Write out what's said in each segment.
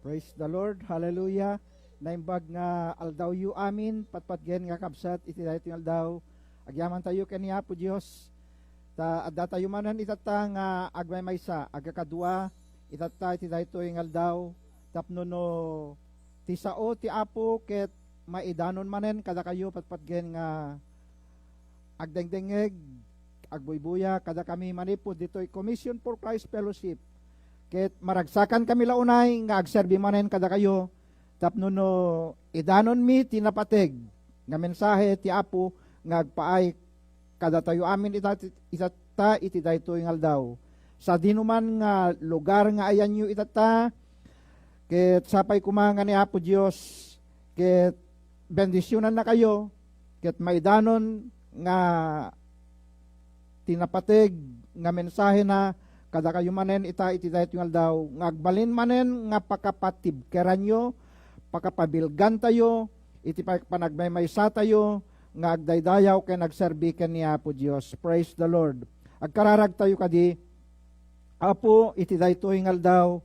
Praise the Lord, hallelujah. Naimbag nga aldaw yu amin, patpatgen nga kabsat, iti dahito yung aldaw. Agyaman tayo kaniya po Diyos. Adda tayo manan itata nga agmay maysa, agakadua, itata iti dahito yung aldaw. Tapno no, ti sao, ti apo, ket maidanon manen, kada kayo patpatgen nga agdengdengeg, agbuybuya, kada kami manipod dito'y Commission for Christ Fellowship. Ket maragsakan kami launay nga agserbi manen kada kayo tapno no idanon mi tinapateg nga mensahe ti apo nga agpaay kada tayo amin itata iti daytoy nga aldaw sa dinuman nga lugar nga ayan yu itata ket sapay kumanga ni Apo Dios ket bendisyonan na kayo ket maidanon nga tinapateg nga mensahe na kada kayo manen iti dayto yung aldaw ngagbalin manen nga pakapatibkeran nyo pakapabilgan tayo iti panagmaymaysa tayo nga agdaydayaw ken nagserbi ken ni Apo Dios. Praise the Lord. Agkararag tayo kadi Apo iti dayto yung aldaw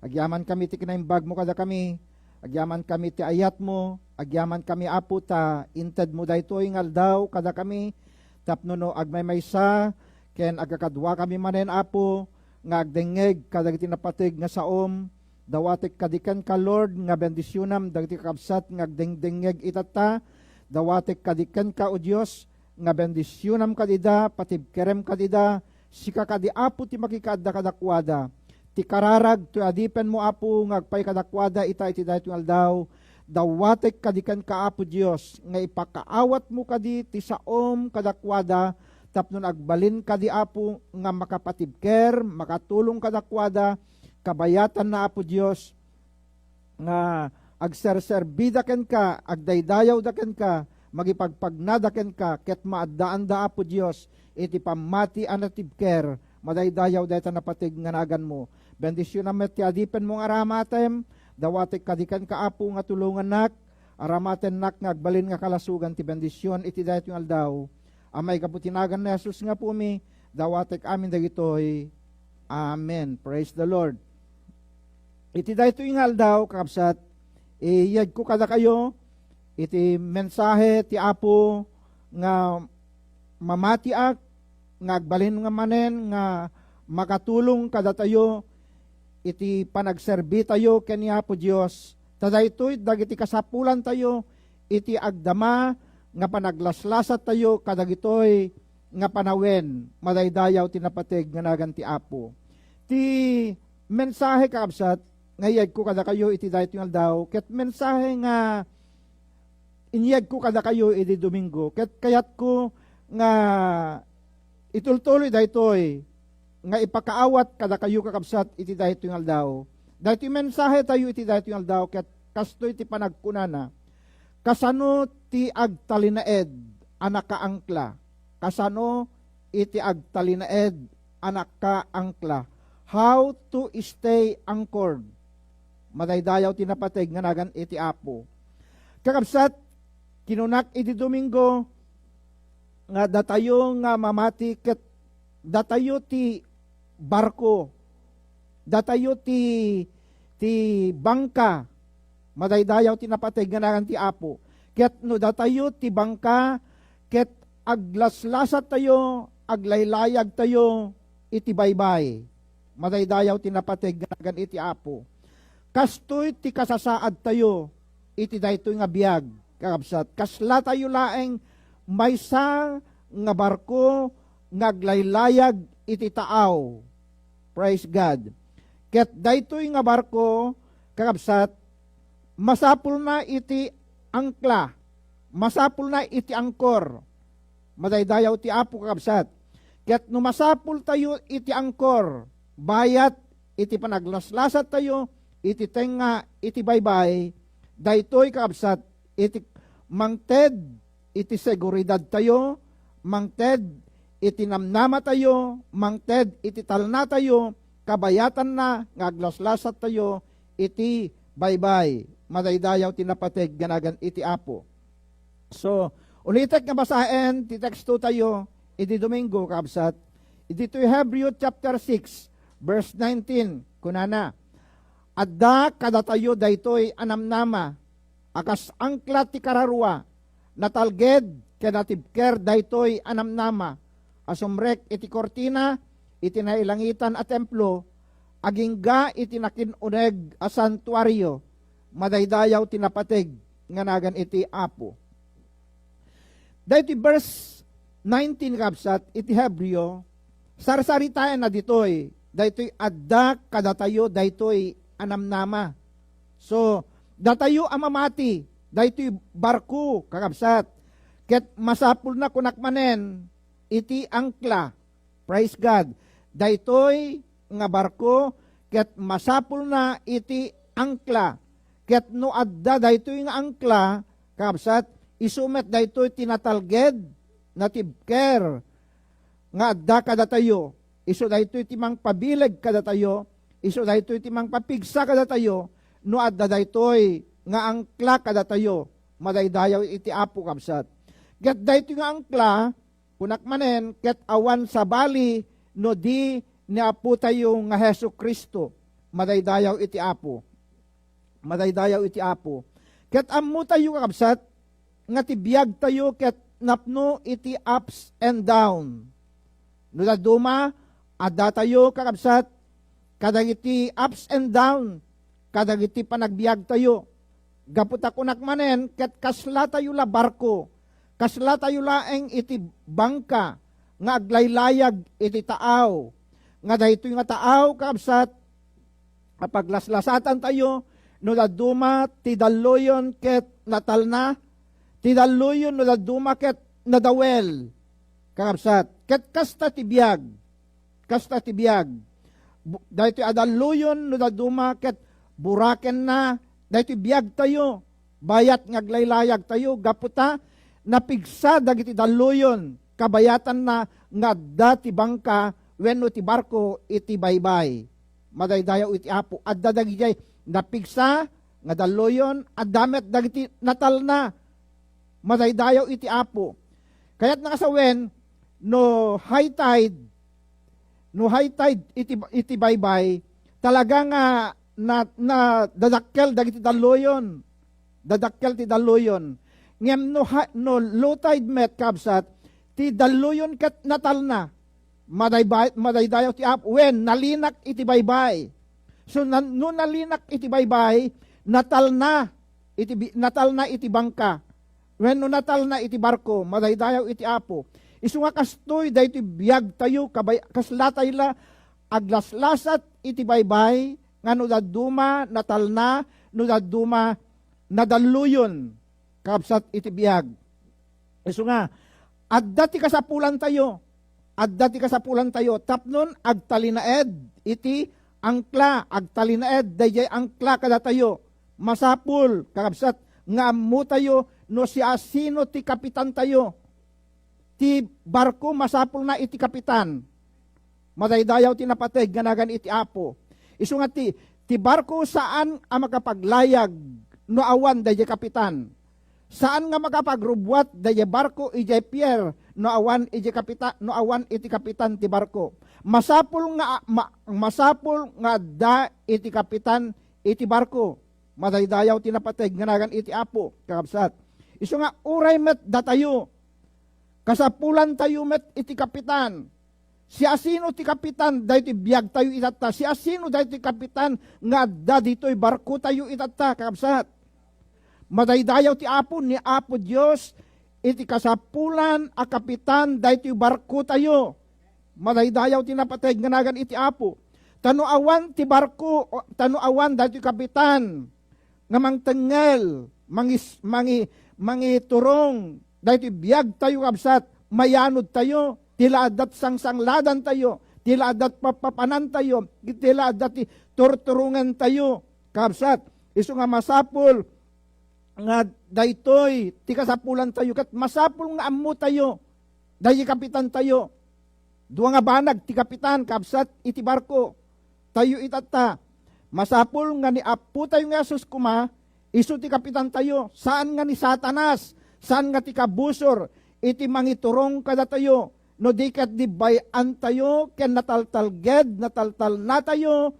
agyaman kami ti kinaimbag mo kada kami agyaman kami ti ayat mo agyaman kami Apo ta inted mo dayto yung aldaw kada kami tapno no agmaymaysa ken agakadwa kami manen Apo nga agdengeg kadagiti napatig nga saom dawatek kadikan ka Lord nga bendisyonam dagiti kabsat nga agdengdengeg itata dawatek kadikan ka o Dios nga bendisyonam kadida patibkerem kadida sika kadi Apo ti makikaadda kadakwada ti kararag ti adipen mo Apo nga agpay kadakwada iti dayto aldaw dawatek kadikan ka Apo Dios nga ipakaawat mo kadi ti saom kadakwada tapno agbalin kadi Apo nga makapatibker, makatulong kadakwada, kabayatan na Apo Dios nga agserserbida ken ka, agdaydayaw da ken ka, magipagpagnada ken ka, ket maaddaan da Apo Dios, iti pamati anatibker, madaydayaw dayta napatig nga nagan mo. Bendisyon namet ti adipen mong aramatem, dawatek kadikan ka Apo nga tulungan nak, aramaten nak nga agbalin nga kalasugan ti bendisyon, iti dayto yung aldaw. Amay kaputinagan na Jesus nga po mi, dawatek amin dagitoy. Amen. Praise the Lord. Iti dayto yung aldaw, kakabsat, iyad ko kada kayo, iti mensahe ti Apo nga mamatiak, nga agbalin nga manen, nga makatulong kada tayo, iti panagserbi tayo ken ni Apo Dios. Tadaytoy dagiti kasapulan tayo, iti agdama, nga panaglaslasat tayo kadagitoy nga panawen madaydayaw tinapatig nga nagan ti Apo. Ti mensahe kakabsat ngayag ko kada kayo iti dayto yung aldaw ket mensahe nga inyag ko kada kayo iti Domingo ket kayat ko nga itultuloy daytoy nga ipakaawat kada kayo kakabsat iti dayto yung aldaw. Dayto yung mensahe tayo iti dayto yung aldaw ket kastoy ti panagkunana kasano ti agtalinaed anak ka angkla. Kasano iti agtalinaed anak ka angkla. How to stay anchored. Madaydayaw tinapateg nga nagan iti Apo. Kakabsat, kinunak iti Domingo, nga datayo nga mamati ket datayo ti barko. Datayo ti bangka. Madaydayaw tinapateg nga nagan ti Apo. Ket no datayo ti bangka, ket aglaslasat tayo, aglaylayag tayo, iti baybay. Madaydayaw tinapateg nga nagan iti Apo. Kastoy ti kasasaad tayo, iti daytoy nga biag, kakabsat. Kasla tayo laeng maysa nga barko, ngaglaylayag iti taaw. Praise God. Ket daytoy nga barko, kakabsat, masapul na iti angkla, masapul na iti angkor, madaydayaw ti Apo kakabsat. Ket no masapul tayo iti angkor, bayat iti panaglaslasat tayo, iti tenga, iti baybay, daytoy kaabsat, iti mangted, iti seguridad tayo, mangted, iti namnama tayo, mangted, iti talna tayo, kabayatan na, ngaglaslasat tayo, iti baybay, madaydayaw tinapateg, ganagan iti apo. So, ulitek nga basahin, ti text 2 tayo, iti Domingo, kaabsat, iti to Hebrew chapter 6, verse 19, kunana, adda kadatayo daytoy anamnama, akas angkla ti kararwa, natalged kenatibker daytoy anamnama, asumrek iti kortina, iti nailangitan a templo, agingga iti nakinuneg a santuaryo, madaydayaw tinapateg, nganagan iti apo. Daytoy verse 19 kapsat, iti Hebreo, sarsaritayan na ditoy, daytoy adda kadatayo daytoy anamnama. So, datayo amamati, daytoy barko kakabsat, ket masapul na kunakmanen, iti angkla, praise God, daytoy nga barko, ket masapul na iti angkla, ket no adda daytoy nga angkla, kakabsat, isumet daytoy tinatalged, natibker, nga adda kadatayo, iso daytoy timang pabileg kadatayo, iso daytoy timang papigsa kadatayo, no adda daytoy nga angkla kadatayo, madaydayaw iti apo kabsat. Ket daytoy nga angkla, kunakmanen, ket awan sa bali, no di ni apo tayo nga Hesu Kristo, madaydayaw iti apo. Madaydayaw iti apo. Ket ammo tayo kabsat, nga tibiyag tayo, ket napno iti ups and down. No da duma, adda tayo kakabsat, kadagiti ups and down, kadagiti panagbiag tayo. Gapot ako nakmanen, ket kasla tayo la barko, kasla tayo laeng iti bangka, nga aglaylayag iti taaw. Nga dahito nga taaw kakabsat, kapaglaslasatan tayo, no da duma, tidaloyon ket natalna, tidaloyon no da duma ket nadawel, kakabsat, ket kasta tibiyag, dahito adaluyon no da duma ket buraken na, dahito biyag tayo, bayat ngaglaylayag tayo, gaputa, napigsa dagiti daluyon, kabayatan na nga dati bangka, wenno ti barko iti baybay, madaydayaw iti apo, adda dagiti napigsa, nga daluyon, adamet dagiti natal na, madaydayaw iti apo. Kaya't nakasawen, no high tide iti baybay, talaga nga na dadakkel dagiti daluyon, ngem no low tide met kabsat, ti daluyon ket natal na, madaydayaw ti apo, when nalinak iti baybay. So no nalinak iti baybay, natal na iti bangka. When no natal na iti barko, madaydayaw iti apo. Isu nga kastoy, dahito biyag tayo, kaslatay la, aglaslasat iti baybay, nga no daduma, natal na, no daduma, nadaluyon, kapsat iti biyag. Isu nga, adda ti kasapulan tayo, tapnon, agtalinaed, iti angkla, agtalinaed, dayjay angkla kada tayo, masapul, kakabsat, nga ammo tayo, no si asino ti kapitan tayo, ti barko masapul na iti kapitan, madaydayaw ti napateg, ganagan iti apo. Isu nga ti barko saan ang makapaglayag, no awan dayjay kapitan, saan nga makapagrubwat dayjay barko ijay pier, no awan iti kapitan ti barko. Masapul nga da iti kapitan iti barko, madaydayaw ti napateg, ganagan iti apo, kakabsat. Isu nga uray met datayo, kasapulan tayo met iti kapitan. Si asino ti kapitan, dahito biyag tayo itata. Si asino dahito ti kapitan, nga da dito'y barko tayo itata, kakabsat. Madaydayaw ti apo, ni apo Diyos, iti kasapulan a kapitan, dahito barko tayo. Madaydayaw ti napateg, ganagan iti apo. Tanuawan ti barko, tanuawan dahito kapitan, nga mangtengel, mangiturong, dahito biyag tayo kabsat, mayanod tayo, tilaadat sang-sangladan tayo, tila adat papapanan tayo, tila adat turturungan tayo, kabsat, iso nga masapul, nga daytoy, ti kasapulan tayo, kat masapul nga ammo tayo, dahi kapitan tayo, duwa nga banag, ti kapitan, kabsat, iti barko, tayo itata, masapul nga ni apo tayo nga Sus kuma, iso ti kapitan tayo, saan nga ni Satanas, saan nga ti kabusor, iti mangiturong kada tayo, no di kat di bayan tayo, ken nataltalged, nataltal na tayo,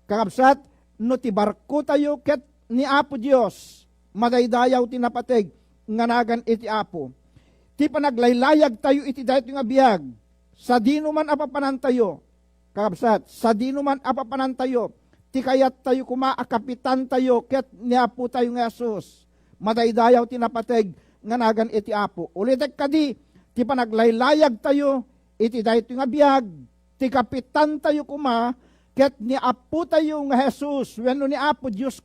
kakabsat, no ti barko tayo, ket ni Apo Diyos, madaydayaw tinapateg, nganagan iti Apo. Ti panaglaylayag tayo iti dayto nga biyag, sa dino man apapanan tayo, kakabsat, sa dino man apapanan tayo, ti kayat tayo kapitan tayo, ket ni Apo tayo nga Sus, madaydayaw tinapateg, nganagan iti Apo. Ulitek kadi, ti panaglaylayag tayo, iti dayto nga biyag, ti kapitan tayo ket ni Apo tayo nga Jesus, wenno ni Apo Diyos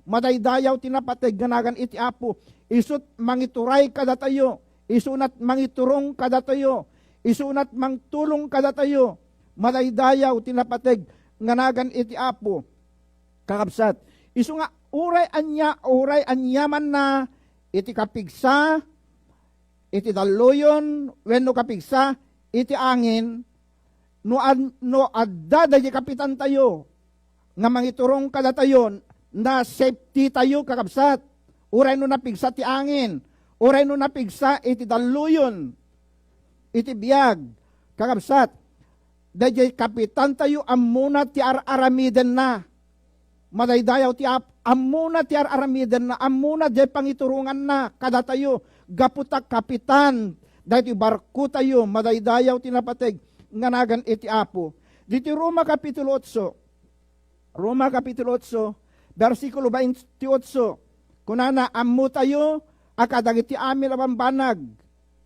madaydayaw tinapateg, ganagan iti Apo, isut mangituray kada tayo, isunat mangiturong kada tayo, isunat mangtulong kada tayo, madaydayaw tinapateg, ganagan iti Apo, kakabsat, isu nga uray anyaman na, iti kapigsa, iti daluyon, wenno kapigsa, iti angin, no adda dahi kapitan tayo, nga mangiturong kada tayo, na safety tayo kakabsat, uray no napigsa ti angin, uray no napigsa iti daluyon, iti biyag, kakabsat, dahi kapitan tayo, amuna ti aramiden na, madaydayaw ti amuna ti aramiden na, amuna di pangiturungan na, kada tayo, gaputak kapitan, dahi barko tayo, madaydayaw tinapateg, nganagan iti Apo. Diti Roma Kapitulo 8, versikulo 28, kunana, ammo tayo, akadagiti amin abambanag,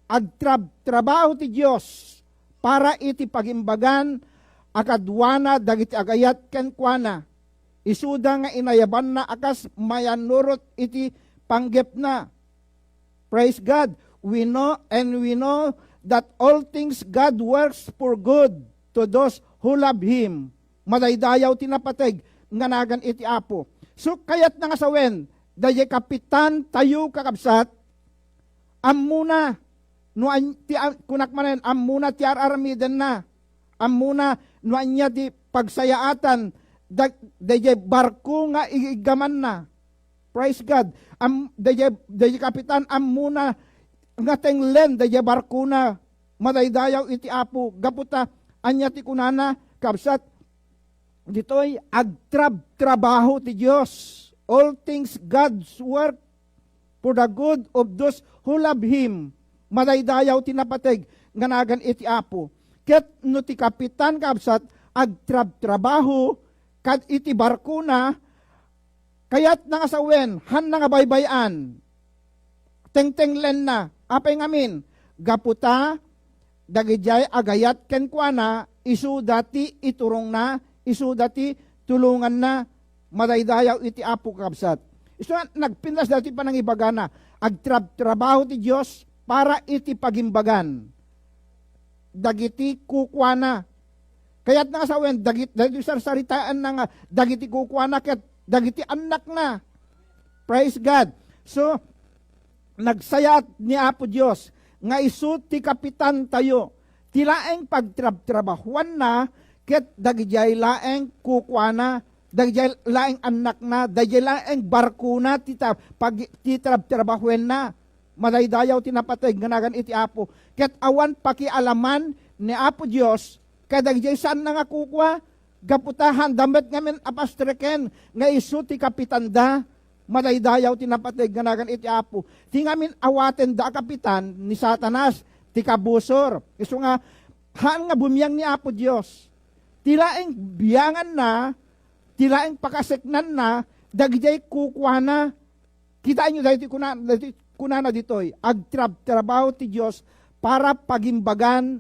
agtrabaho ti Diyos, para iti pagimbagan, akadwana dagiti agayat kenkwana, isuda nga inayaban na akas mayanurot iti panggep na. Praise God. We know that all things God works for good to those who love Him. Madaydayaw tinapateg, nganagan iti Apo. So kayat nga sawen, daye kapitan tayo kakabsat, amuna, no kunak manen, amuna ti aramiden na, amuna, no anya ti pagsayaatan, daye barko nga igaman na. Praise God. Daye kapitan, amuna, nga tenglen, daye barko na, madaydayaw iti Apo, gaputa, anya ti kunana, kabsat, ditoy trabaho ti Diyos. All things God's work for the good of those who love Him. Madaydayaw tinapateg, nganagan iti Apo. Ket no ti kapitan kabsat, trabaho, kad iti barko na, kayat nga sawen, han nga baybayan, tengtenglen na, apay ngamin, gaputa, dagijay agayat kenkwana, isu dati iturong na, isu dati tulungan na, madaydayaw iti Apo kabsat. Isu nagpintas dati pa ng ibagana, trabaho ti Diyos para iti pagimbagan. Dagiti kukwana. Kaya't nga sawen, dagiti sarsaritaan na nga, dagiti kukwana, ket dagiti anak na. Praise God. So, nagsayat ni Apo Diyos, nga isu ti kapitan tayo, tilaeng pagtrabahuan na, ket dagijay laeng kukwana, dagijay laeng anak na, dagijay laeng barko na, titrabahuan na, madaydayaw tinapateg, nganagan iti Apo, ket awan pakialaman ni Apo Diyos, kadagijay saan na nga kukwa, gaputahan, damet ngamin apastreken, nga isu ti kapitanda, madaydayaw tinapateg, nganagan iti Apo, ti ngamin awaten da kapitan ni Satanas, ti kabusor, isu nga, haan nga bumiyang ni Apo Diyos, tilaeng biyangan na, tilaeng pakaseknan na, dagijay kukwa na, kita nyo dahil kunana ditoy, trabaho ti Diyos, para pagimbagan,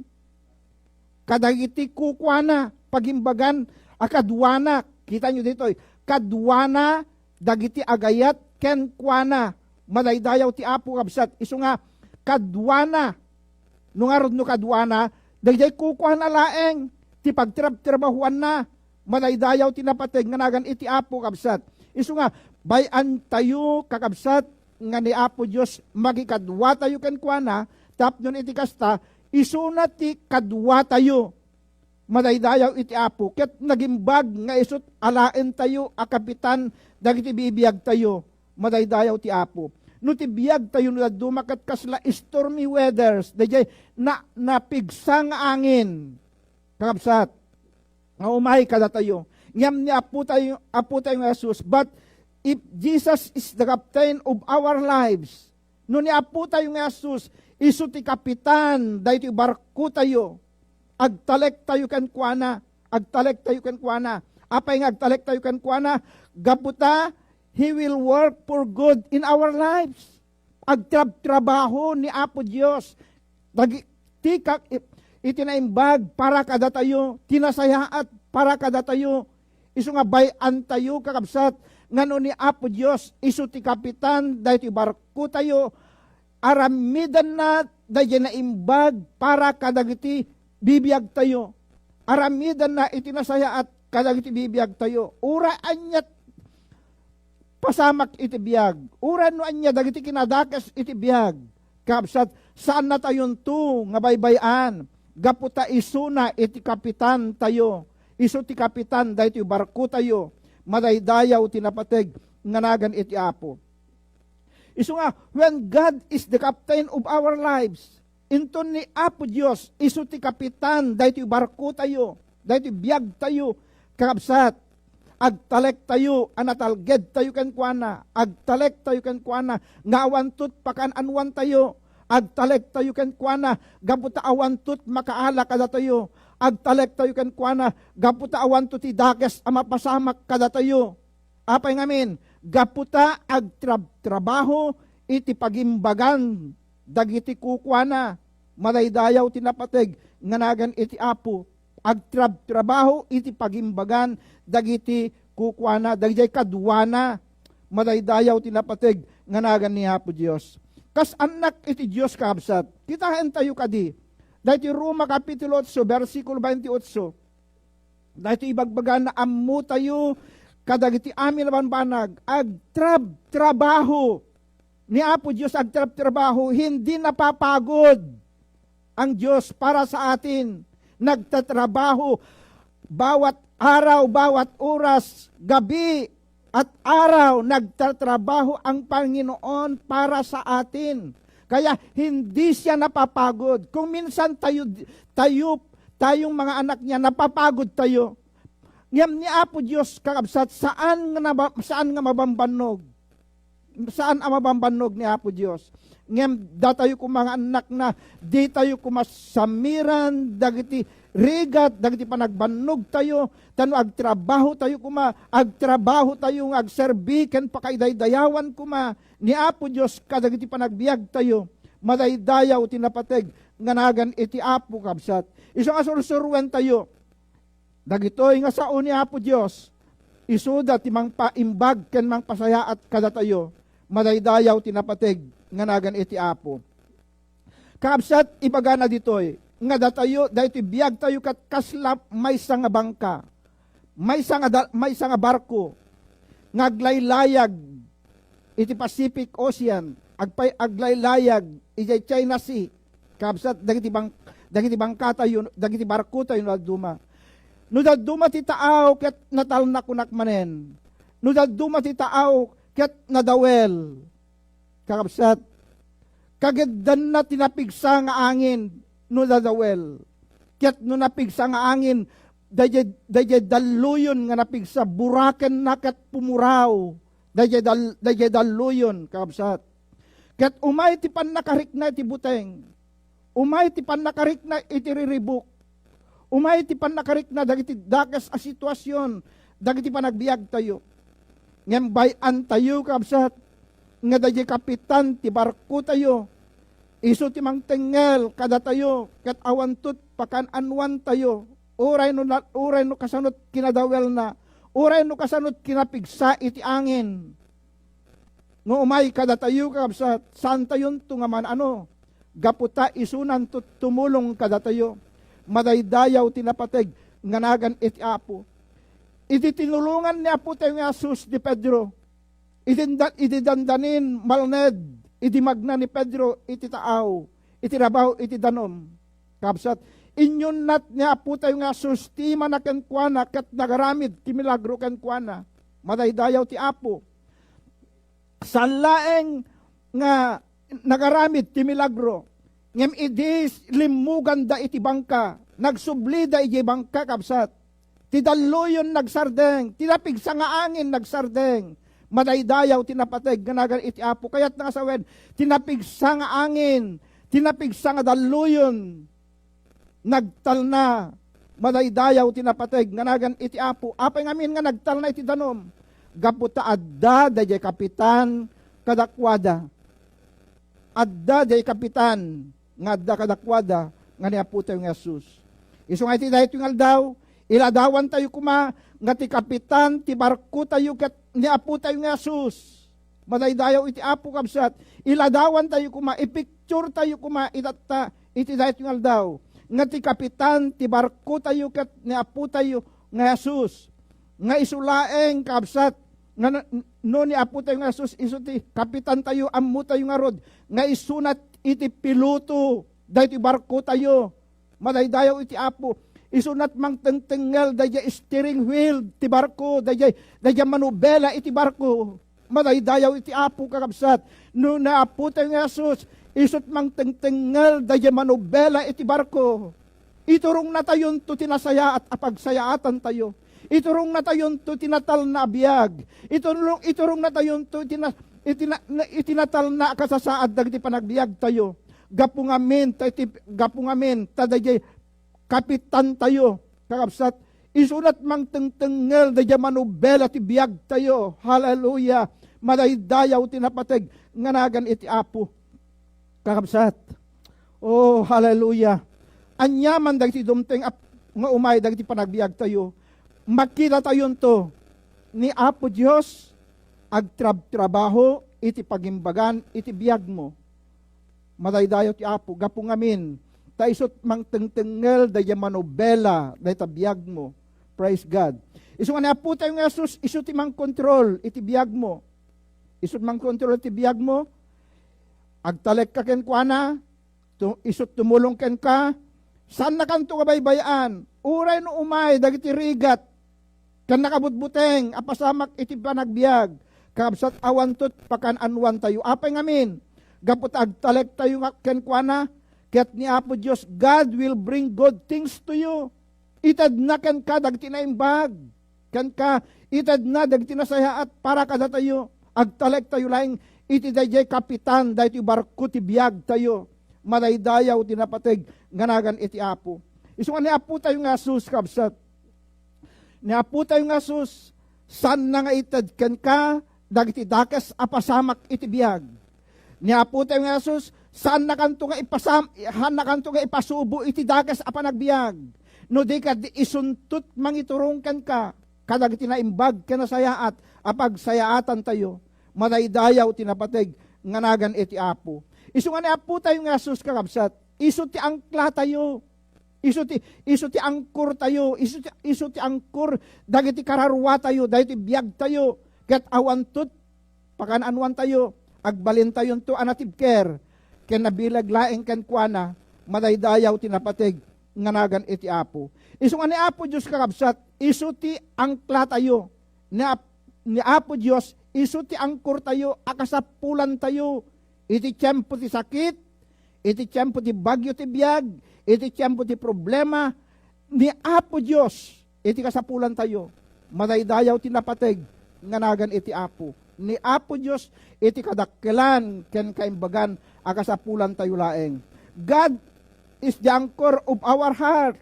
kadagiti kukwa na, pagimbagan, akadwana, kita nyo ditoy, kadwana, dagiti agayat, kenkwana, madaydayaw ti Apo kabsat, isu nga, kadwana, nung arod no kadwana, dagijay kukwa na laeng, ti pagtrabahuan na, madaydayaw tinapateg nga nagan iti Apo kabsat. Isu nga, bayan tayo kakabsat nga ni Apo Diyos magikadwa tayo kenkwana, tapnon iti kasta, isuna ti kadwa tayo. Madaydayaw iti Apo, ket nagimbag nga isut alaen tayo a kapitan, dagiti bibiyag tayo, madaydayaw ti Apo. No ti biyag tayo na dumakat kasla stormy weathers, dayjay napigsa nga angin, kakabsat, nga umay kada tayo. Ngam ni Apo tayo nga Jesus, but if Jesus is the captain of our lives, no ni Apo tayo nga Jesus, isu ti kapitan, dahi ti barko tayo, agtalek tayo kenkwana, agtalek tayo kenkwana. Apay nga agtalek tayo kenkwana, gaputa, He will work for good in our lives. Agtrabaho ni Apo Diyos. Itinaimbag para kada tayo, tinasayaat para kada tayo. Isu nga bayan tayo kakabsat, ngano ni Apo Diyos, isu ti kapitan, dahi ti barko tayo, aramidan na, dahi na imbag para kadagiti bibiyag tayo. Aramidan na itinasayaat kadagiti bibiyag tayo. Uraan niya pasamak iti biyag. Uran no anya dagiti kinadakas iti biyag. Kabsat saan na tayon to nga baybayan. Gaputa isuna iti kapitan tayo. Isu ti kapitan dahiti barko tayo. Madaydayaw tinapateg nga nagan iti Apo. Isu nga, when God is the captain of our lives, into ni Apo Diyos, isu ti kapitan dahiti barko tayo. Dahiti biyag tayo. Kabsat agtalek tayo, anatalged tayo kenkwana, agtalek tayo kenkwana, nga awantut pakan-anwan tayo, agtalek tayo kenkwana, gaputa awantut makaala kada tayo, agtalek tayo kenkwana, gaputa awantut idakes amapasamak kada tayo. Apay ngamin, gaputa agtrabaho, iti pagimbagan, dagiti kukwana, madaydayaw tinapateg, nganagan iti Apo, agtrabaho iti pagimbagan dagiti kukwana dagiti kadwana madaydayaw tinapateg nganagan ni Apo Dios. Kas anak iti Dios kabsat. Kitahen tayo kadi. Dahiti Roma kapitulo 8 versikulo 28. Dahiti ibagbagan na ammo tayo kadagiti amin naman banag agtrabaho ni Apo Dios agtrabaho hindi napapagod ang Dios para sa atin. Nagtatrabaho bawat araw, bawat oras, gabi at araw, nagtatrabaho ang Panginoon para sa atin. Kaya hindi siya napapagod. Kung minsan tayong mga anak niya, napapagod tayo. Ngam ni Apo Diyos kakabsat, saan nga mabambanog? Saan ang mabambanog ni Apo Diyos? Ngem datayo ko mga anak na di tayo kumasamiran dagiti rigat dagiti panagbannog tayo tano agtrabaho tayo agtrabaho tayo agserbi ken pakaidaydayawan kuma ni Apo Dios kadagiti panagbiag tayo madaydayaw tinapateg nganagan iti Apo kabsat isang asursuruan tayo dagitoy nga sao ni Apo Dios isuda ti mangpaimbag ken mangpasayaat kada tayo madaydayaw tinapateg nganagan iti Apo. Kaabsat ibagana ditoy, nga datayo, dahiti biyag tayo kat kasla may nga bangka, may nga barko, ngaglaylayag iti Pacific Ocean, aglaylayag iti China Sea, kaabsat dagiti bangka tayo, dagiti barko tayo naduma. No daduma ti taaw ket natalnakunak manen. No daduma ti taaw ket nadawel. Kakabsat, kageddan na tinapigsa nga angin, no dadawel. Ket no napigsa nga angin, dayjay daluyon nga napigsa, buraken na ket pumuraw. Dayjay daluyon, kakabsat. Ket umay ti panakarik na iti buteng, umay ti panakarik na iti riribuk, umay ti panakarik na dagiti dakas a sitwasyon, dagiti panagbiag tayo. Ngem bayan tayo, kakabsat, nga dayjay kapitan ti barko tayo, isu ti mangtengel kada tayo, ket awantut pakan-anwan tayo, uray no kasanot kinadawel na, uray no kasanot kinapigsa iti angin. No umay kada tayo kabsat, saan tayon tungaman gaputa isunan tumulong kada tayo, madaydayaw tinapateg, nganagan iti Apo. Iti tinulungan ni Apo tayo nga Sus di Pedro. Iti dandanin malned, iti magna ni Pedro, iti taaw, iti rabaw, iti danom. Kabsat, inyon nat ni Apo tayo nga Sus, ti manaken kuana, kat nagaramid, ti milagro ken kuana. Madaydayaw ti Apo. Sanlaeng nga nagaramid ti milagro. Ngem idis limugan da iti bangka. Nagsubli da iti bangka kabsat. Ti dalloyon nagsardeng. Ti napigsa nga angin nagsardeng. Madaydayaw tinapateg ganagan iti Apo. Kaya't nangasawen, tinapigsa nga angin. Tinapigsa nga dalloyon. Nagtalna. Madaydayaw tinapateg ganagan iti Apo. Apay ngamin nga nagtalna iti danom. Gaputa adda dayay kapitan kadakwada. Adda dayay kapitan nga adda kadakwada nga ni Apo tayo nga Jesus. Iso nga iti dahil ito nga daw, iladawan tayo kuma nga ti kapitan ti barko tayo kat ni Apo tayo nga Jesus. Madaydayaw iti Apo kabsat. Iladawan tayo kuma, ipicture tayo kuma itata iti dahil ito nga daw. Nga ti kapitan ti barko tayo kat ni Apo tayo nga Jesus. Nga isulaeng kabsat nga no ni Apo tayo nga Jesus iso ti kapitan tayo ammo tayo nga rod nga isunat iti piloto dahil ti barko tayo madaydayaw iti Apo isunat mang tengtengel dahil steering wheel ti barko dahil manubela iti barko madaydayaw iti Apo kakabsat no na Apo tayo nga Jesus isut mang tengtengel dahil manubela iti barko iturong na tayon to tinasaya at apagsayaatan tayo. Iturong na tayon to tinatal na abiyag. Iturong na tayon to itinatal na kasasaad dagiti panagbiag tayo. Gapungamin tadayay kapitan tayo. Kakabsat, isunat mang tengtengel dayay manubela ti biag tayo. Hallelujah. Madaydayaw tinapateg nganagan iti Apo. Kakabsat. Oh, hallelujah. Anyaman dagiti dumteng nga umay dagiti panagbiag tayo. Makita tayon to ni Apo Diyos agtrabaho iti pagimbagan iti biyag mo. Madaydayo ti Apo gapungamin ta isot mang tengtengel daya manobela day ta biyag mo. Praise God. Isu nga ni Apo tayo nga Jesus isot ti mang kontrol iti biyag mo. Isot mang kontrol iti biyag mo. Agtalek ka ken kuana isot tumulong ken ka. Saan na kanto kabaybayaan? Uray no umay dagiti rigat. Kan nakabutbuteng, apasamak iti panagbiag, kabsat awantot pakan anwan tayo. Apay ngamin, gapot agtalek tayo ken kuana, ket ni Apo Diyos, God will bring good things to you. Itad na ken ka dagiti naimbag, ken ka, itad na dagiti nasaya at para kada tayo, agtalek tayo laing iti dayjay kapitan, dahil barko ti biag tayo, madaydayaw tinapateg, nganagan iti Apo. Isungan ni Apo tayo nga sus kabsat, ni Apo tayo nga sus, san na nga itad ken ka, dagiti dakas apasamak iti biag. Ni Apo tayo nga sus, saan na kanto nga ipasubo iti dakas apanagbiag. No di ka di isuntut mangiturong ken ka, kadagiti na imbag kanasayaat, apagsayaatan tayo, madaydayaw tinapateg, nganagan iti Apo. Isu nga ni Apo tayo nga sus kakabsat, isu ti angkla tayo, isu ti angkor tayo, isu ti angkor dagiti kararwa tayo, dagiti biag tayo, ket awantut pakananwan tayo, agbalin tayo to anatib care, ken nabilag laeng ken kuana, madaydayaw tinapateg, nganagan iti Apo. Isu nga ni Apo Diyos kakabsat, isu ti angkla tayo, ni Apo Diyos, isu ti angkor tayo, akasapulan tayo, iti tiyempo ti sakit, iti tiyempo ti bagyo ti biag, iti tiyempo ti problema, ni Apo Diyos, iti kasapulan tayo, madaydayaw tinapateg, nganagan iti Apo. Ni Apo Diyos, iti kadakkelan, ken kaimbagan, akasapulan tayo laeng. God is the anchor of our heart,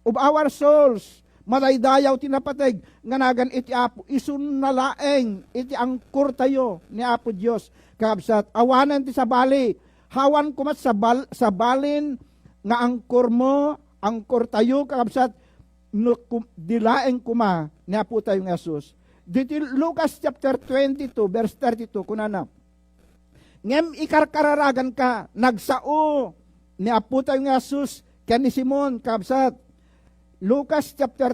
of our souls, madaydayaw tinapateg, nganagan iti Apo, isun na laeng, iti angkor tayo, ni Apo Diyos, kabsat, awanan ti sabali, hawan kumat sa balin, nga angkor mo, angkor tayo, kakabsat, dilaeng kuma, ni Apo tayo nga Jesus. Dito Lucas chapter 22, verse 32, kunana. Ngem ikarkararagan ka, nagsao, ni Apo tayo nga Jesus, ken ni Simon, kakabsat, Lucas chapter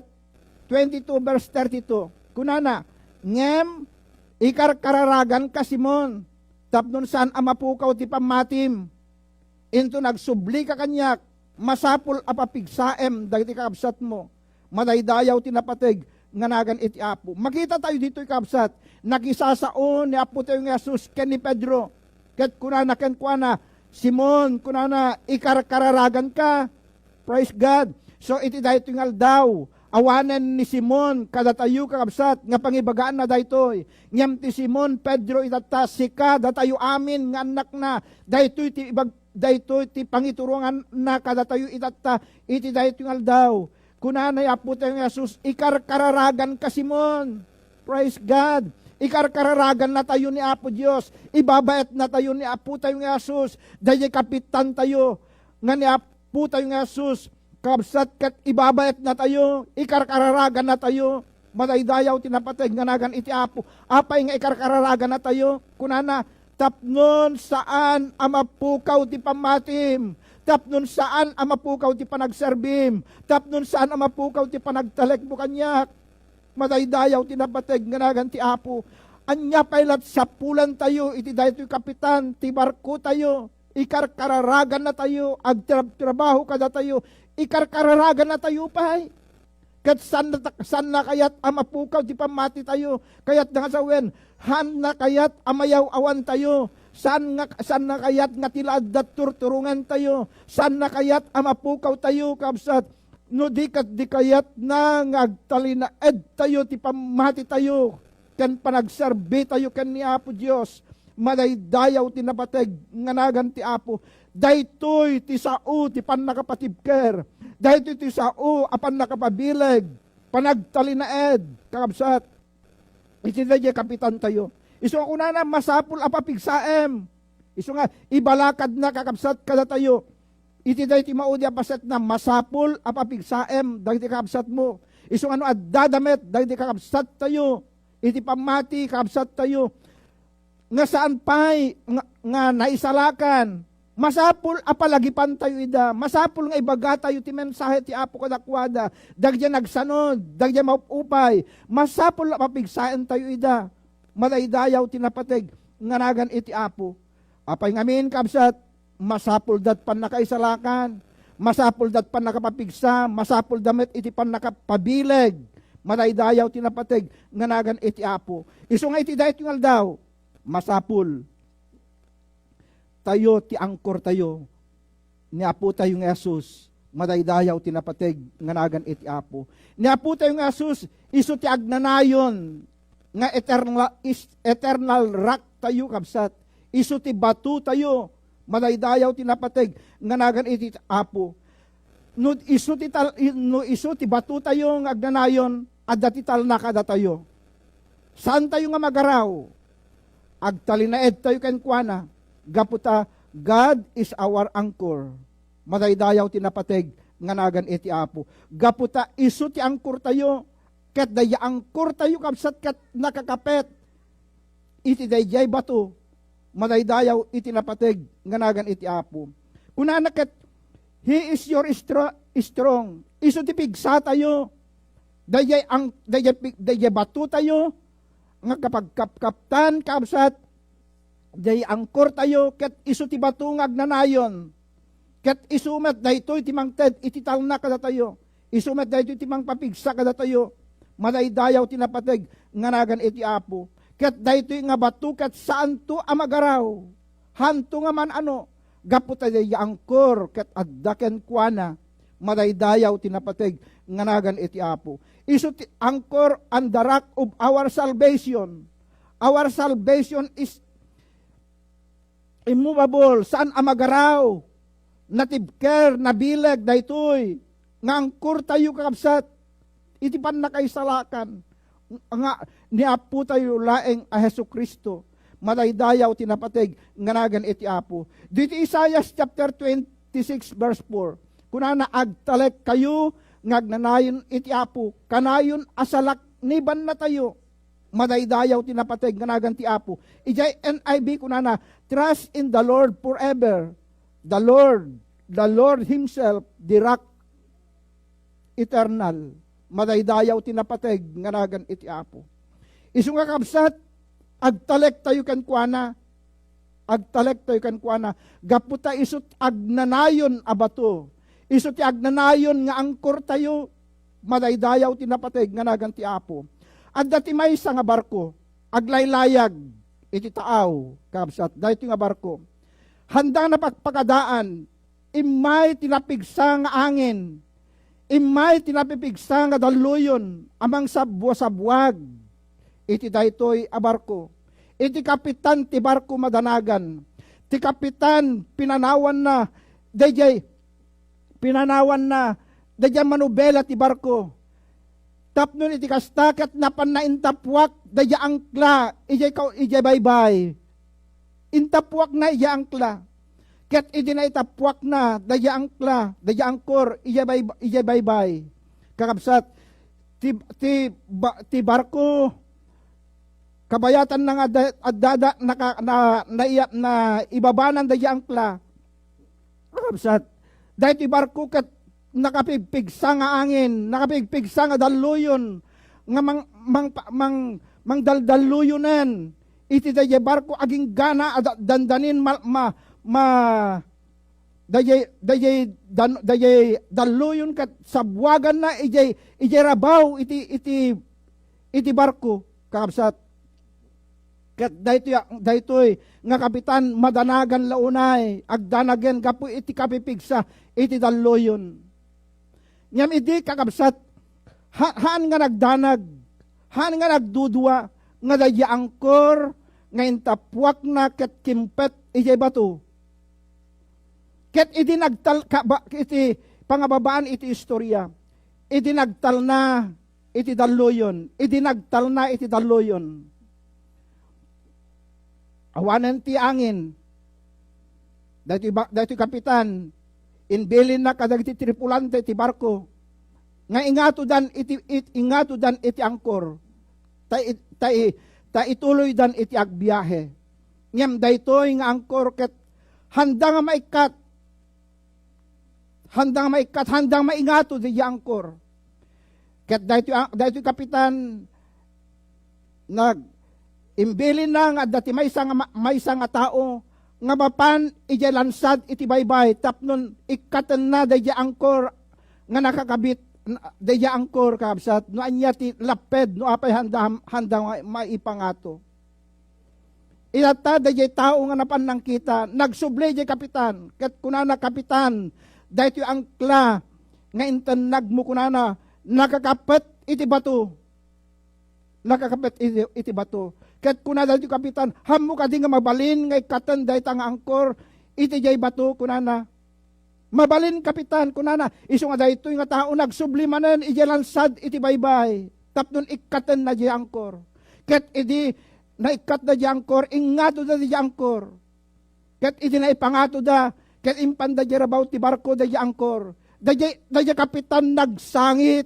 22 verse 32. Kunana, ngem ikar kararagan ka Simon, tapnon saan amapukaw ti pamatim. Into nagsubli ka kanyak, masapul apapigsaem dagiti kakabsat mo. Madaydayaw tinapateg nganagan iti Apo. Makita tayo dito kakabsat, nakisasao ni Apo tayo nga Jesus ken ni Pedro. Ket kunana ken kuana, Simon, kunana ikar kararagan ka. Praise God. So iti dahito nga daw, awanen ni Simon, kada tayo kakabsat, nga pangibagaan na daytoy. Ngem ti Simon, Pedro itata, sika, datayo amin, nga anak na, daytoy ti pangiturungan na kada tayo itata, iti dayto nga daw. Kunanay Apo tayo nga Jesus, ikar kararagan ka Simon. Praise God. Ikar kararagan na tayo ni Apo Diyos. Ibabayat na tayo ni Apo tayo nga Jesus. Dayay kapitan tayo, nga ni Apo tayo nga Jesus. Kabsat kat ibabayat na tayo, ikarkararagan na tayo, madaydayaw tinapateg nganagan iti Apo. Apay nga ikarkararagan na tayo, kunana, tapnon saan amapukaw ti pamatim, tapnon saan amapukaw ti panagserbim, tapnon saan amapukaw ti panagtalek mo kanyak, madaydayaw tinapateg nganagan ti Apo. Anya paylat sapulan tayo, iti daytoy kapitan, ti barko tayo, ikarkararagan na tayo, agtrabaho kada tayo, ikarkararagan na tayo pa. Kat san na kayat amapukaw ti pamati tayo, kayat nga sawen, han na kayat amayaw awan tayo, san na kayat nga tilad dat turturungan tayo, san na kayat amapukaw tayo, kabsat, no di kayat na ngagtalina ed tayo ti pamati tayo, kan panagserbi tayo kan ni Apo Diyos, madaydayaw tinapateg nganagan ti Apo. Daytoy ti sao ti pannakapatibker, daytoy ti sao apan nakapabileg, panagtalinaed, kakabsat. Iti dayay kapitan tayo. Iso ako na masapul apapigsaem. Iso nga ibalakad na kakabsat kada tayo. Iti day ti maudi apaset na masapul apapigsaem dagiti kakabsat mo. Iso ano at dadamet dagiti kakabsat tayo. Iti pamati kakabsat tayo. Nga saan pa'y nga naisalakan. Masapul apalagipan tayo ida. Masapul nga ibaga tayo ti mensahe ti Apo kadakwada. Dagyan nagsanod, dagyan maupupay. Masapul apapigsaen tayo ida. Madaydayaw tinapateg nganagan iti Apo. Apay ngamin kabsat, masapul dat pan nakaisalakan. Masapul dat pan nakapapigsa. Masapul damit iti pan nakapabileg. Madaydayaw tinapateg nganagan iti Apo. Iso nga iti dayet yung aldaw. Masapul tayo ti angkor tayo ni Apo tayo nga Jesus, madaydayaw tinapateg nganagan iti Apo. Ni Apo tayo nga Jesus, iso ti agnanayon nga eternal rock tayo kabsat. Iso ti batu tayo, madaydayaw tinapateg nganagan iti Apo. No iso ti batu tayo nga agnanayon, adda ti talna kada tayo. Saan tayo nga magaraw? Agtalinaed tayo kenkwana, gaputa, God is our anchor. Madaydayaw tinapateg nganagan iti Apo. Gaputa, isu ti angkor tayo, ket daya angkor tayo kapsat ket nakakapet. Iti dayjay bato, madaydayaw iti napateg nganagan iti Apo. Kunana ket, He is your strong. Isu ti pigsa tayo, dayjay bato tayo, nga kapag kapkaptan kapsat, day angkor tayo, ket isu ti batungag nanayon, ket isumet daytoy ti mangted, iti talna kada tayo, isumet daytoy ti mangpapigsa kada tayo, madaydayaw tinapateg, nganagan iti Apo, ket daytoy nga batu, ket saan to amagaraw, hanto nga man ano, gaputa day angkor, ket addaken kuana, madaydayaw tinapateg, nganagan iti Apo. Isu ti angkor and the rock of our salvation. Our salvation is immovable. Saan amagaraw? Natibker, nabileg, daytoy. Nga angkor tayo kakabsat. Iti pan nakaisalakan. Nga ni Apo tayo laeng a Hesu Kristo. Madaydayaw tinapateg nganagan iti Apo. Dito Isaiah chapter 26 verse 4. Kunana agtalek kayo ngagnanayon iti Apo, kanayon asalak niban na tayo, madaydayaw tinapateg nganagan ti Apo. Ijay NIV kunana, trust in the Lord forever. The Lord himself, the rock eternal. Madaydayaw tinapateg nga nagan iti Apo. Isu nga kabsat, agtalek tayo kan kuana, gaputa isut agnanayon abato, isut agnanayon nga angkor tayo, madaydayaw tinapateg nga nagan ti Apo. At dati may isa nga barko, aglaylayag, iti taaw, kabsat, dahito nga barko. Handang napagpakadaan, imay tinapigsa nga angin, imay tinapipigsa nga daluyon, amang sabwa-sabwag, iti daytoy a barko. Iti kapitan ti barko madanagan, ti kapitan pinanawan na, dayjay manubela ti barko. Tapnon iti kastakat na panaintapwak, daya angkla, ijay baybay. Intapwak na ija angkla. Ket iti na itapwak na, daya angkla, daya angkor, ijay baybay. Kakabsat, ti barko, kabayatan na nga adada na ibabanan daya angkla. Kakabsat, dahil ti barko ket nakapigpigsa nga angin, nakapigpigsa nga daluyon, nga mangdaldaluyonan, iti dayay barko aging gana dandanin dayay daluyon kat sabwagan na ijay rabaw iti barko, kakabsat. Kat daytoy nga kapitan madanagan launay, agdanagan gapu iti kapipigsa iti daluyon. Ngam idi kakabsat, haan nga nagdanag, haan nga nagdudwa, nga daya angkor, nga intapwak na ket kimpet ijay bato. Ket idi nagtal, iti pangababaan iti istorya, idi nagtal na iti daluyon, idi nagtal na iti daluyon. Awanan ti angin, dahito kapitan, inbilin na kadagiti tripulante ti barko, nga ingato dan iti angkor, ta ituloy dan iti agbiyahe. Ngem daytoy nga angkor ket handang maikat, handang maingato di angkor. Ket daytoy kapitan, imbilin na nga dati may isang tao, nga mapan ija lansad iti baybay, tapnon ikatan na daya angkor, nga nakakabit daya angkor kabsat, no anya ti laped, no apay handang maipangato. Ilata daya tao nga napan nang kita, nagsubli daya kapitan, kat kunana kapitan, dahito yung angkla, nga intanag mo kunana, nakakapet iti bato, iti bato. Ket kuna dahil kapitan, hammo ka di nga mabalin, ngay katan dahil nga angkor, iti jay bato, kunana. Mabalin kapitan, kunana, iso nga dahil nga tao, nagsublimanan, iti lansad, iti baybay. Tapnon ikatan na jay angkor. Ket iti, naikat na jay angkor, ingato na jay angkor. Ket iti na ipangato da, ket impanda jay rabaw ti barko da jay angkor. Da jay kapitan nagsangit.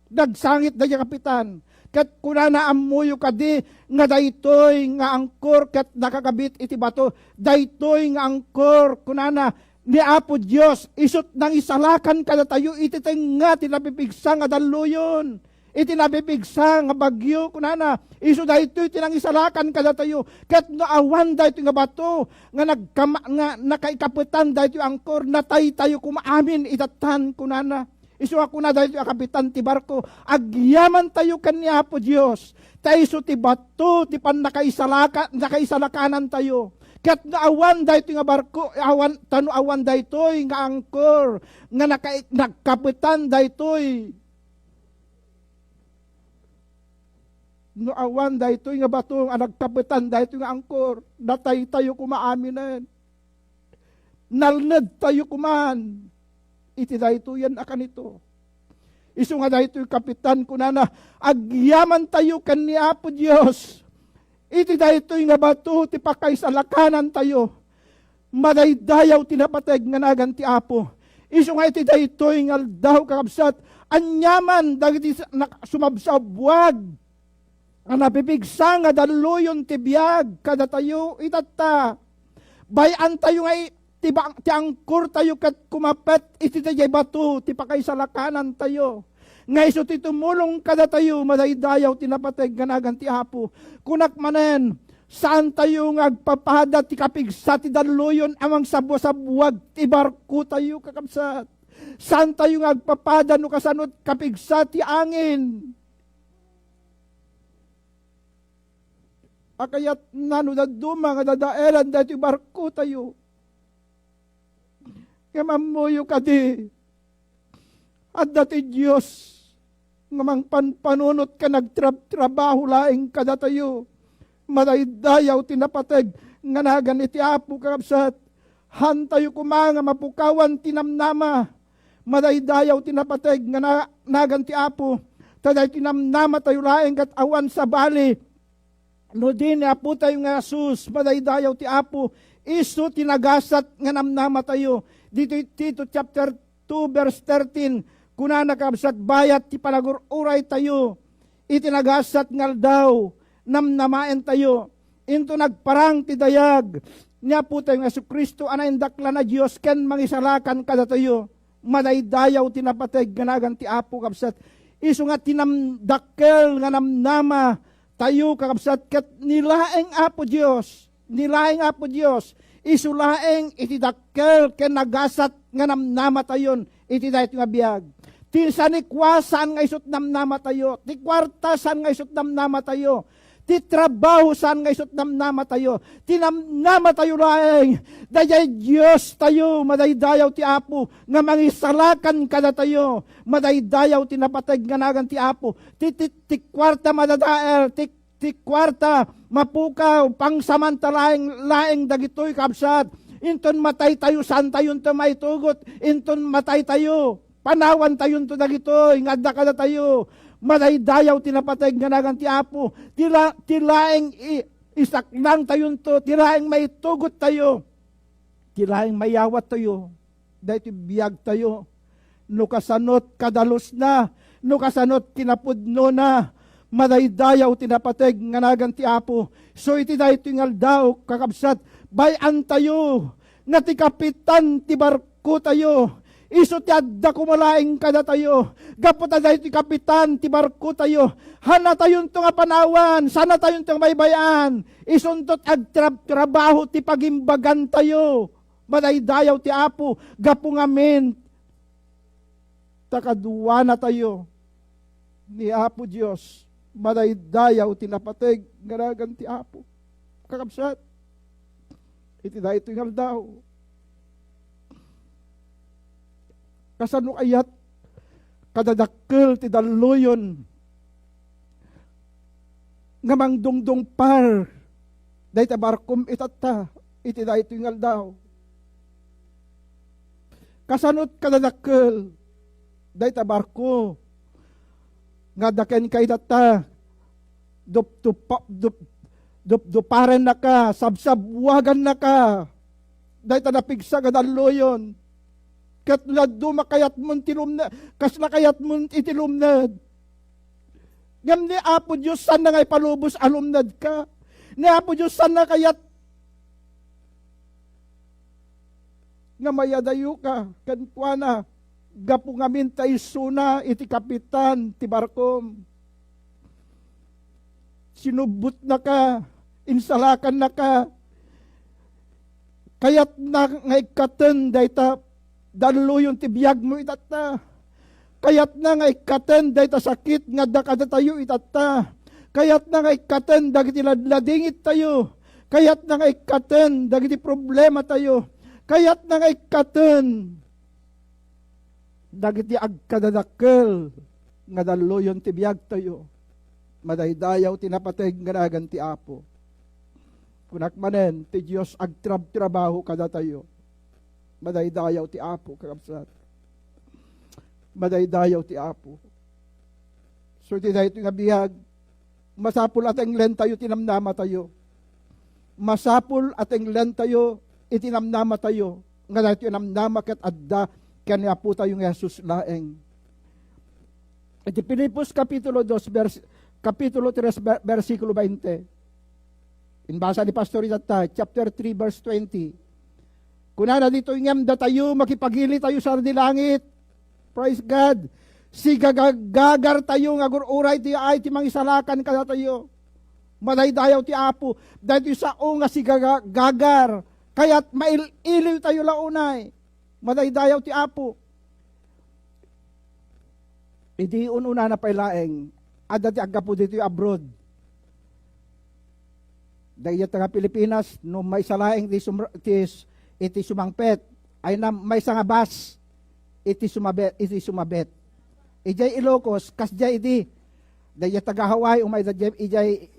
Nagsangit da jay kapitan. Ket kunana amuyo kadi nga daytoy nga angkor ket nakakabit iti bato, daytoy nga angkor kunana ni Apo Dios isut nang isalakan kada tayo iti nga tinapipigsa nga daluyon, iti napipigsa nga bagyo kunana isu daytoy tinang isalakan kada tayo, ket no awan daytoy nga bato nga nakaikapetan daytoy angkor, natay tayo kumaamin itatan kunana. Isu ako na dahil kapitan ti barko, agyaman tayo kanya po Diyos, tayo so ti bato, ti pan nakaisalakanan tayo. Kat naawan dahil nga barko, awan dahil nga angkor, nga nagkapitan dahil no awan dahil nga bato, nga nagkapitan dahil nga angkor, natay tayo kumaaminan. Nalnad tayo kuman. Iti dayto yan akan ito. Isu nga dayto yung kapitan kunana, agyaman tayo kanya po Diyos. Iti dayto yung nga bato, ti pakaisalakanan tayo. Madaydayaw tinapateg nga nagan ti Apo. Isu nga iti dayto yung aldaw kakabsat, anyaman dagiti sumabsabwag. Ang napipigsa nga daluyon ti biyag, kada tayo itata. Bayan tayo nga ti angkor tayo kat kumapet, iti tajay bato, ti pakay salakanan tayo. Nga iso ti tumulong kada tayo, madaydayaw tinapateg ganagan ti Apo. Kunak manen, saan tayo ngagpapada ti kapigsa ti daluyon amang sabwa-sabwag ti barko tayo kakabsat. Saan tayo ngagpapada no kasanot kapigsa ti angin. Akayat nano daduma nga dadaelan dahil ti barko tayo. Kamamuyo ka di. At dati Diyos, ngamang panpanunot ka nagtrabaho laing kada tayo. Madaydayaw tinapateg, nga nagan iti Apo kakabsat. Han tayo kumanga mapukawan tinamnama. Madaydayaw tinapateg, nga nagan ti Apo. Taday tinamnama tayo laing kat awan sa bali. No din Apo tayo nga sus, madaydayaw ti Apo. Isu tinagasat nga namnama tayo. Dito Tito chapter 2 verse 13, kuna nakabsat bayat ti panagururay tayo, itinagasat ngal daw, namnamaen tayo, into nagparang ti dayag, niya po tayo nga Kristo ana indakla na Diyos, ken mangisalakan kada tayo, madaydayaw tinapateg, ganagan ti Apo kabsat, iso nga tinamdakkel nga namnama, tayo kakabsat, ket nilaeng Apo Diyos, isulaeng iti dakkel ken nagasat nga namnama tayon iti dayt nga biag. Ti sanikwasan nga isut namnama tayo, ti kwartasan nga isut namnama tayo, ti trabaho san nga isut namnama tayo, ti namnama tayo laeng, dayay Diyos tayo, madaydayaw ti Apo, nga mangisalakan kada tayo, madaydayaw ti napateg nga nagan ti Apo, ti kwarta madadaer, ti kwarta mapukaw, pangsamantalaeng dagitoy kabsat, inton matay tayo, saan tayon to maitugot, inton matay tayo, panawan tayon to dagitoy, ngadda kada tayo, madaydayaw tinapatay nga nagan ti Apo, tilaeng isaklang tayon to, tilaeng maitugot tayo, tilaeng mayawat tayo, dahil biyag tayo, nukasanot kadalos na, nukasanot kinapudno na, madaydayaw tinapateg nga nagan ti Apo. So iti dahi tingal daw kakabsat, bayan tayo, nga ti kapitan ti barko tayo, iso ti adda kumalaing kada tayo, gaputa dahi ti kapitan ti barko tayo, hana tayon to nga panawan, sana tayon to nga maybayan, isuntot agtrabaho ti pagimbagan tayo, madaydayaw ti Apo, gapu ngamin, takaduwa na tayo, ni Apo Diyos, madaydayaw tinapateg ganagan ti Apo kakabsat iti dahi tingal daw kasano ayat kadadakkel ti daluyon nga mangdungdung par dahi ta barkom itata iti dahi tingal daw kasanot kadadakkel dahi ta barko nga daken kay data duparen na ka, sabsabwagan na ka, dahil ta napigsa ka daluyon, kat dumakayat mon tilumnad, kas nakayat mon itilumnad. Ngam ni Apo Diyos, san na ngay palubos alumnad ka, ni Apo Diyos, san na kayat nga mayadayo ka, kankwana, gapu ngamin ta isuna iti kapitan ti barkom. Sinubot na ka, insalakan na ka, kayat na nga ikaten dayta daluyon ti biyag mo itata. Kayat na nga ikaten dayta sakit nga dakada tayo itata. Kayat na nga ikaten dagiti ladladingit tayo. Kayat na nga ikaten dagiti problema tayo. Kayat na nga ikaten dagiti agkadadakkel nga daluyon ti biyag tayo, madaydayaw tinapateg nga nagan ti Apo. Kunak manen ti Dios agtrabaho kada tayo, madaydayaw ti Apo kakabsat, madaydayaw ti Apo. So ti dayto nga biyag, masapul at englen tayo tinamnama tayo, masapul at englen tayo itinamnama tayo, nga dayto namnama ket adda kanya po tayo ng Jesus laeng. Iti Pilipos Kapitulo 2, Kapitulo 3, versikulo 20. Inbasa ni Pastor Itata, chapter 3, verse 20. Kunana dito ngem datayo makipagili tayo sa di langit. Praise God. Si gagar tayo nga gururay ti ay ti mangisalakan kada tayo. Madaydayaw ti Apo. Dahil sa o nga si gagar. Kaya't maililiw tayo launay. Madaydayaw ti Apo. Idi ununa na pailaeng. Ada ti agapo dito abroad. Dahil nga Pilipinas, no may salaeng iti sumangpet, ay na may sangabas, iti sumabet. Ijay Ilocos, kasjay iti, dahil taga Hawaii, umay ijay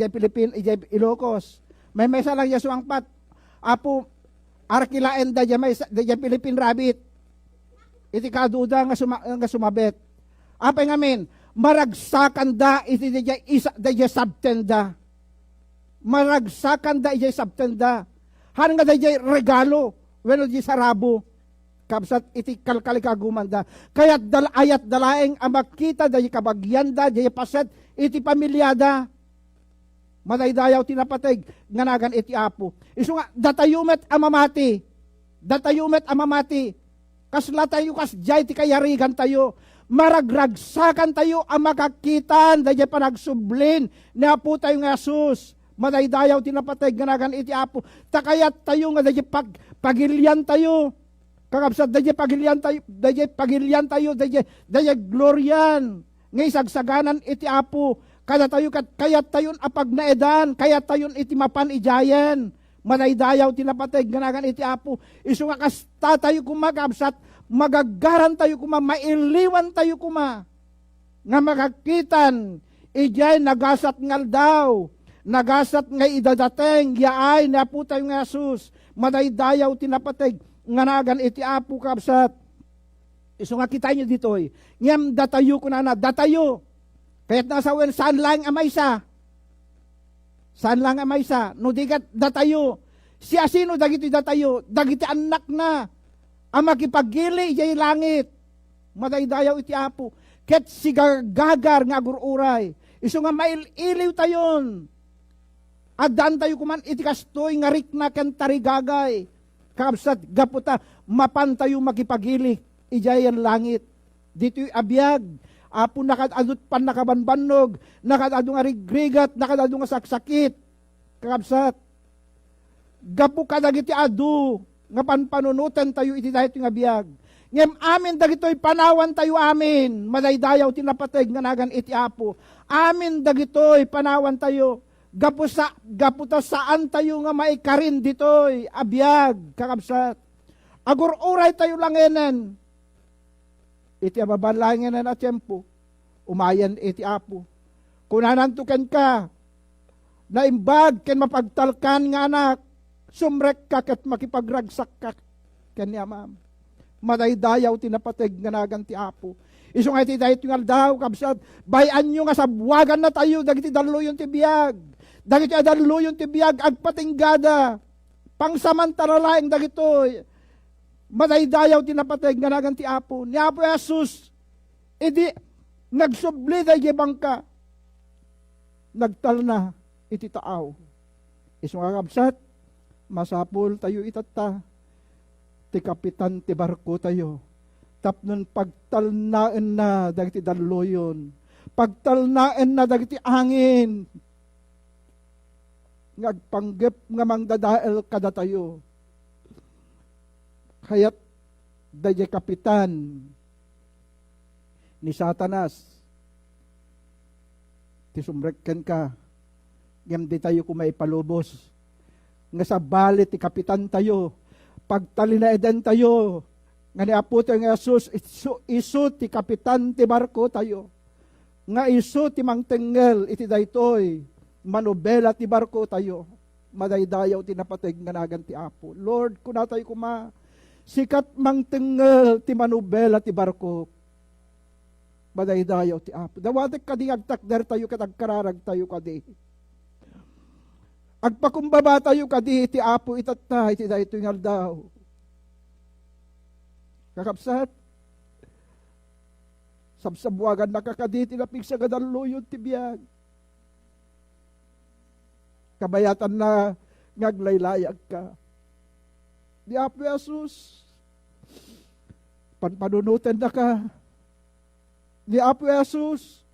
Pilipin, ijay Ilocos. May salang ya sumangpat, Apo, arkilaen dahil Philippine rabbit, iti kaduda nga sumabet. Apay ngamin, maragsakan da, iti dahil sabtenda. Maragsakan da, ijay sabtenda. Haring nga dahil regalo, weno di sarabo, kapsat iti kalkalikagumanda. Kaya't ayat dalaeng amakita dahil kabagyanda, dahil paset, iti pamilyada. Madaydayaw tinapateg, nganagan iti Apo. Iso nga, datayumet amamati. Datayumet amamati. Kasla tayo kasjay, ti kayarigan tayo. Maragragsakan tayo ang makakitan, dahil panagsublin, ni Apo tayo ng Asus. Madaydayaw tinapatay ganagan iti Apo. Takayat tayo nga dahil pagilian tayo. Kakabsat dahil pagilian tayo, dahil gloryan. Ngay sagsaganan iti Apo. Kayat tayon apag naedan, kayat tayon iti mapan ijayan. Madaydayaw tinapatay ganagan iti Apo. Isu nga kasta tayo kumakabsat, magagaran tayo kuma, mailiwan tayo kuma. Nga makakitan, ijay nagasat ngal daw. Nagasat nga idadateng, yaay na po tayo nga Asus. Madaydayaw tinapateg, nganagan iti Apo kabsat. Iso nga kita nyo ditoy. Ngem datayo ko na datayo. Kaya't nasawen, saan lang amay sa? Saan lang amay sa? No digat datayo. Si asino dagiti datayo? Dagiti anak na. Ang makipagili ijay langit. Madaydayaw iti Apo. Ket si gagar nga agururay. Iso nga maililiw tayon. Adan tayo kuman iti kastoy nga rikna ken tarigagay. Kabsat gaputa mapan tayo makipagili ijayan langit. Dito'y abiyag. Apo nakadadot pan nakabanbanog, nakadado nga rigrigat, nakadado nga saksakit. Kabsat gapu kadagiti adu nga panpanunutan tayo iti dahito nga biyag. Ngem amin dagitoy panawan tayo amin. Madaydayaw tinapateg nga nagan iti Apo. Amin dagitoy panawan tayo. Gaputa saan tayo nga maikarin ditoy, abiyag, kakabsat. Agur-uray tayo langenen. Iti ababalangenen at tiyempo, umayan iti Apo. Kunanantukan ka, naimbag ken mapagtalkan nga anak, sumrek ka ket makipagragsak ka, kanya ma'am. Madaydayaw tinapateg nga nagan ti Apo. Iso nga iti dahit yung aldaw, kabsat, bayan nyo nga sabwagan na tayo, dagiti daluyon ti biyag. Dagiti adaluyon ti biyag, agpatinggada. Pangsamantala laeng dagitoy. Madaydayaw tinapateg nga nagan ti Apo. Ni Apo Jesus, idi, nagsubli dahi bangka. Nagtal na iti taaw. Iso nga kabsat, masapul tayo itata. Ti kapitan ti barko tayo. Tapnon pagtalnaan na dagiti daluyon. Pagtalnaan na dagiti angin. Ngagpanggep nga mangdadael kada tayo. Kaya't dayay kapitan ni Satanas. Tisumrekken ka. Ngem di tayo kumaipalubos. Nga sa balit ti kapitan tayo. Pagtalinaeden tayo. Nga ni Apo tayo nga Jesus, isu ti kapitan ti barko tayo. Nga isu ti mangtengel iti daytoy. Manubela ti barko tayo. Madaydayaw ti napateg nga nagan ti Apo. Lord, kuna tayo kuma, sikat mangtengel ti manubela ti barko. Madaydayaw ti Apo. Dawatek kadi agtakder tayo kat agkararag tayo kadi. Agpakumbaba tayo kadi ti Apo itatay ti daytoy nga aldaw. Kakapsat, sabsabwagan nakakaditi na pigsagadaluyon ti biyag. Kabayatan na ngaglaylayag ka. Di Apo Jesus, panpanunutin na ka. Di Apo Jesus,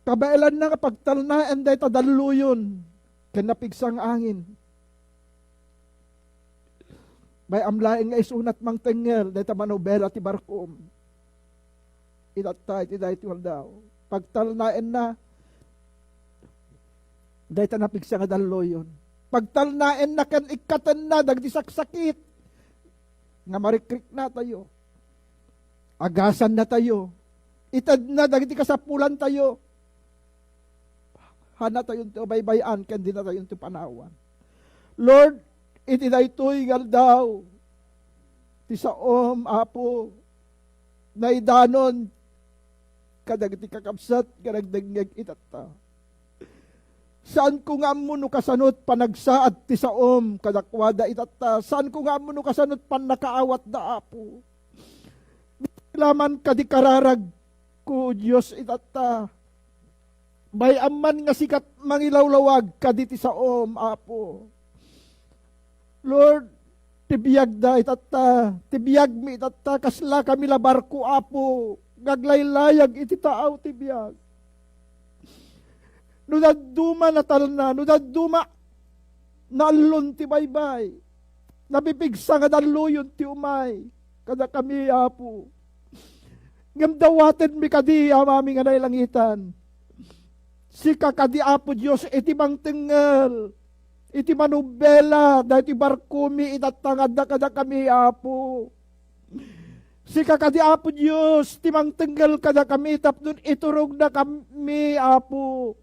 kabailan na kapag talnaan day tadaluyon, kanapigsang angin. May amlaing nga isunat mang tengel, day tamanubela ti barkom. Itatay, ti day ti waldaw. Pagtalnain na, day tanapigsang adaluyon. Pagtalnain na kan ikatan na, dagdi saksakit, nga marikrik na tayo. Agasan na tayo. Itad na, dagdi kasapulan tayo. Hana tayo ito baybayan, kandi na tayo ito panawan. Lord, iti na ito'y galdaw. Ti saom, Apo, na idanon, kadagti kakapsat, kadagdagnyag itata. Saan ko nga mo no kasanot panagsaad ti saom, kadakwada itata. Saan ko nga mo no kasanot pan nakaawat da, Apo. Laman kadi kararag ko, Diyos itata. May aman nga sikat mangilawlawag kaditi sa Apo. Lord, tibiyag da itata, tibiyag mi itata, kasla kami labar ko, Apo. Gaglaylayag iti taaw tibiyag. Nudaduma na talna, nudaduma na alon ti baybay. Nabibigsa nga daluyon ti umay. Kada kami, Apo. Ngamdawaten mi kadi, amami nga nailangitan. Sika kadi Apo Diyos, iti bang tingel, iti manubela, dahil iti barkumi, itatangad na kada kami, Apo. Sika kadi Apo Diyos, iti mang tingel kada kami, tapnon iturog na kami, Apo.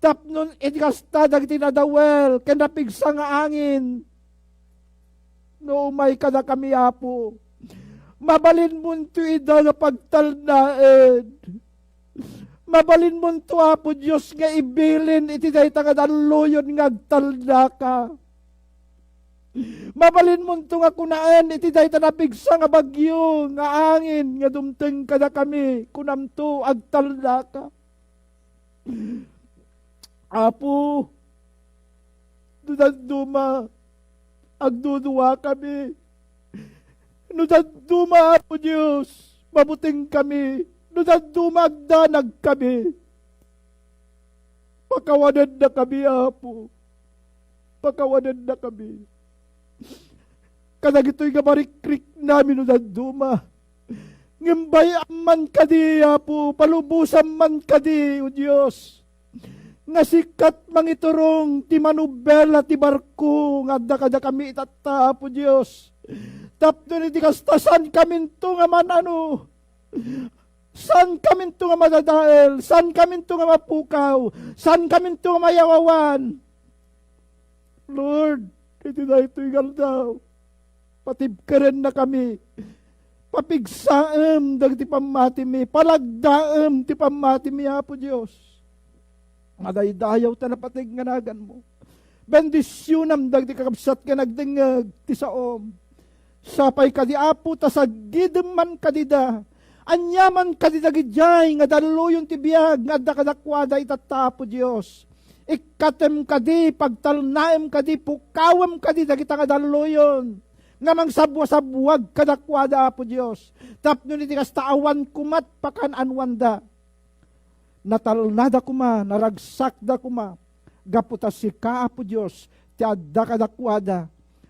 Tapnon iti kastadag iti nadawel, kanapigsa nga angin. No umay kada kami, Apo. Mabalin mo ito ida na pagtalnaed. Mabalin mo ito, Apo Diyos, nga ibilin iti day tagadaluyon nga agtalda ka. Mabalin mo ito nga kunaan iti day tanapigsa nga bagyo, nga angin, nga dumteng kada kami, kunam to agtalda ka. Apo, dudaduma, agduduwa kami. Dudaduma, Apo Diyos, mabuting kami. Dumagdanag kami. Pakawanan na kami, Apo. Pakawanan na kami. Kanag ito'y gamarikrik namin duma. Ngimbay man kadi, Apo. Palubusan man kadi, O Diyos. Nga sikat mangiturong ti manubela ti barko. Nga kada kami itata, Apo Diyos. Tapno ni ti kastasan kami to nga manano. San kami ito nga madadael? San kami ito nga mapukaw? San kami ito nga mayawawan? Lord, iti na ito'y galdaw. Patibkaren na kami. Papigsaam dag ti pamati mi. Palagdaam ti pamati mi, Apo Diyos. Madaydayaw ta na patig nga nagan mo. Bendisyonam dag ti kakabsat ka nagdingag ti saom. Sapay ka di, Apo, tasagid man kadida. Anyaman kadidagidjay nga daluyon ti biyag nga dakadakwada itatapo Diyos. Ikatem kadi, pagtalnaem kadi, pukawem kadi dagita nga daluyon. Nga mangsabwa-sabwag kadakwada Apo Diyos. Tapno ni tikas taawan kumat pakan anwanda. Natalnada kuma, naragsak da kuma. Gaputas si ka Apo Diyos, ti adda kadakwada.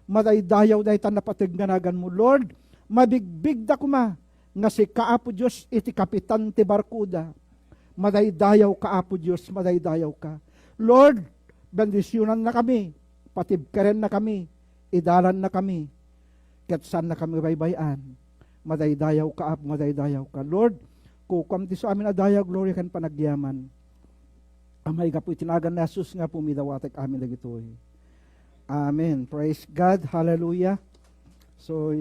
Madaydayaw dahi tan napatig ganagan mo, Lord, mabigbig da kuma. Nga si Kaapo Diyos iti kapitan ti barkuda. Madaydayaw ka, Apo Diyos, madaydayaw ka. Lord, bendisyonan na kami, patibkaren na kami, idalan na kami, ketsan na kami baybayan. Madaydayaw ka, Apo, madaydayaw ka. Lord, kukam ti sa amin adaya, glory kan panagyaman. Amay ka po itinagan na Jesus nga pumidawatek amin dagitoy. Amen. Praise God. Hallelujah. So,